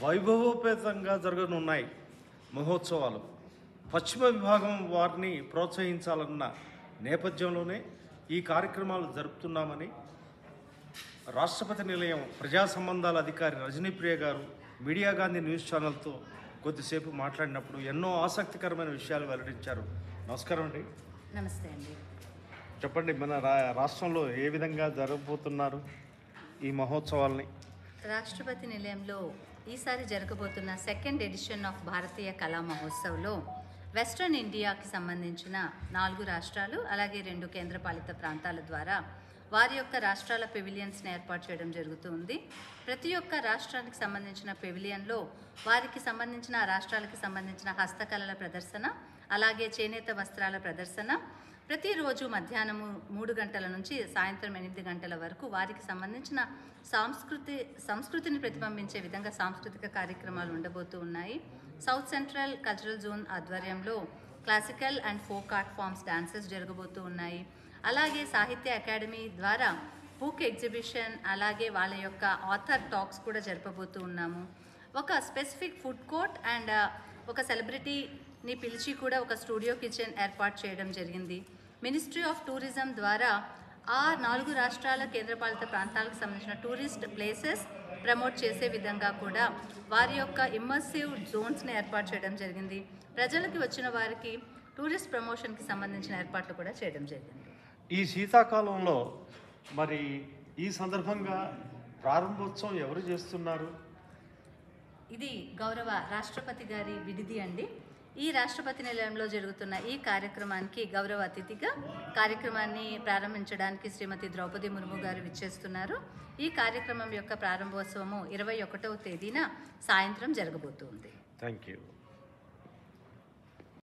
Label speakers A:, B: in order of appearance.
A: వైభవోపేతంగా జరగనున్నాయి మహోత్సవాలు. పశ్చిమ విభాగం వారిని ప్రోత్సహించాలన్న నేపథ్యంలోనే ఈ కార్యక్రమాలు జరుపుతున్నామని రాష్ట్రపతి నిలయం ప్రజా సంబంధాల అధికారి రజనీప్రియ గారు మీడియా గాంధీ న్యూస్ ఛానల్తో కొద్దిసేపు మాట్లాడినప్పుడు ఎన్నో ఆసక్తికరమైన విషయాలు వెల్లడించారు. నమస్కారం అండి.
B: నమస్తే అండి.
A: చెప్పండి, మన రాష్ట్రంలో ఏ విధంగా జరగబోతున్నారు ఈ మహోత్సవాల్ని?
B: రాష్ట్రపతి నిలయంలో ఈసారి జరగబోతున్న సెకండ్ ఎడిషన్ ఆఫ్ భారతీయ కళా మహోత్సవ్లో వెస్ట్రన్ ఇండియాకి సంబంధించిన 4 రాష్ట్రాలు అలాగే 2 కేంద్రపాలిత ప్రాంతాల ద్వారా వారి యొక్క రాష్ట్రాల పెవిలియన్స్ని ఏర్పాటు చేయడం జరుగుతుంది. ప్రతి ఒక్క రాష్ట్రానికి సంబంధించిన పెవిలియన్లో వారికి సంబంధించిన రాష్ట్రాలకు సంబంధించిన హస్తకళల ప్రదర్శన అలాగే చేనేత వస్త్రాల ప్రదర్శన ప్రతిరోజు మధ్యాహ్నము 3 గంటల నుంచి సాయంత్రం 8 గంటల వరకు వారికి సంబంధించిన సంస్కృతిని ప్రతిబింబించే విధంగా సాంస్కృతిక కార్యక్రమాలు ఉండబోతూ ఉన్నాయి. సౌత్ సెంట్రల్ కల్చరల్ జోన్ ఆధ్వర్యంలో classical and folk art forms dances జరగబోతూ ఉన్నాయి. అలాగే సాహిత్య అకాడమీ ద్వారా బుక్ ఎగ్జిబిషన్ అలాగే వాళ్ళ యొక్క ఆథర్ టాక్స్ కూడా జరపబోతూ ఉన్నాము. ఒక స్పెసిఫిక్ ఫుడ్ కోర్ట్ అండ్ ఒక సెలబ్రిటీని పిలిచి కూడా ఒక స్టూడియో కిచెన్ ఏర్పాటు చేయడం జరిగింది. మినిస్ట్రీ ఆఫ్ టూరిజం ద్వారా ఆ 4 రాష్ట్రాల కేంద్రపాలిత ప్రాంతాలకు సంబంధించిన టూరిస్ట్ ప్లేసెస్ ప్రమోట్ చేసే విధంగా కూడా వారి యొక్క ఇమ్మర్సివ్ జోన్స్ని ఏర్పాటు చేయడం జరిగింది. ప్రజలకి వచ్చిన వారికి టూరిస్ట్ ప్రమోషన్కి సంబంధించిన ఏర్పాట్లు కూడా చేయడం జరిగింది.
A: ఈ శీతాకాలంలో మరి ఈ సందర్భంగా ప్రారంభోత్సవం ఎవరు చేస్తున్నారు?
B: ఇది గౌరవ రాష్ట్రపతి గారి విడిది అండి. ఈ రాష్ట్రపతి నిలయంలో జరుగుతున్న ఈ కార్యక్రమానికి గౌరవ అతిథిగా కార్యక్రమాన్ని ప్రారంభించడానికి శ్రీమతి ద్రౌపది ముర్ము గారు విచ్చేస్తున్నారు. ఈ కార్యక్రమం యొక్క ప్రారంభోత్సవము 21వ తేదీన సాయంత్రం జరగబోతుంది.
A: Thank you.